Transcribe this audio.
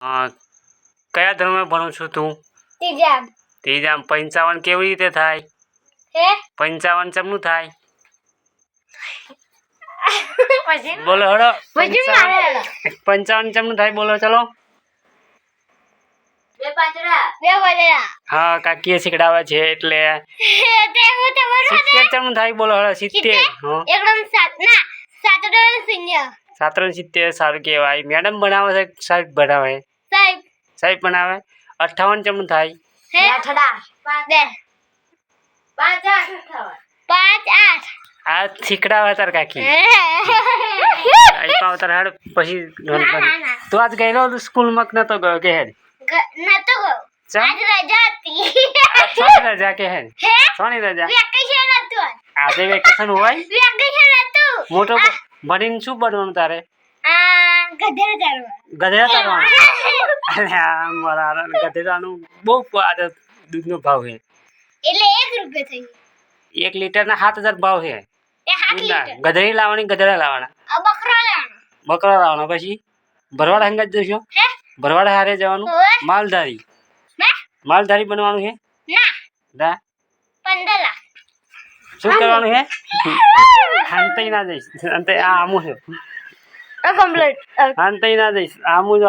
કયા ધોરણમાં ભણું છું તું? ત્રીજામાં. 55 કેવી રીતે થાય? 55 ચમનું થાય? બોલો હળો. 55 ચમનું થાય બોલો ચલો. હા કાકીએ શીખડાવે છે એટલે 70 ચમનું થાય બોલો હળો. 70. હા 7 સારું કહેવાય. મેડમ બનાવે છે સાહેબ બનાવે? સાહેબ બનાવે. 58 ચમનું થાય? 5 આ શીખડાવે તાર કાકી. પછી તું આજ ગયેલો સ્કૂલમાં નતો ગયો કે હેડ? રજા કે હેડ? સોની રજા? આજે વેકેશન હોય? મોટો ભણીને શું બનવાનું તારે? ગધેડા ચાલવાનું. ગધેડાનું બહુ દૂધનો ભાવ છે. એટલે 1 લીટરના 7000 ભાવ છે. ગધેડી લાવવાની ગધેડા લાવવાના? બકરા લાવવાના. પછી ભરવાડ હંગાત જશો? ભરવાડ હારે જવાનું? માલધારી બનવાનું છે? ના 15 લાખ. શું કરવાનું છે? હાંતઈ ના જઈશ. અંતે આમું છે. હાંતઈ ના જઈશ. આમું જો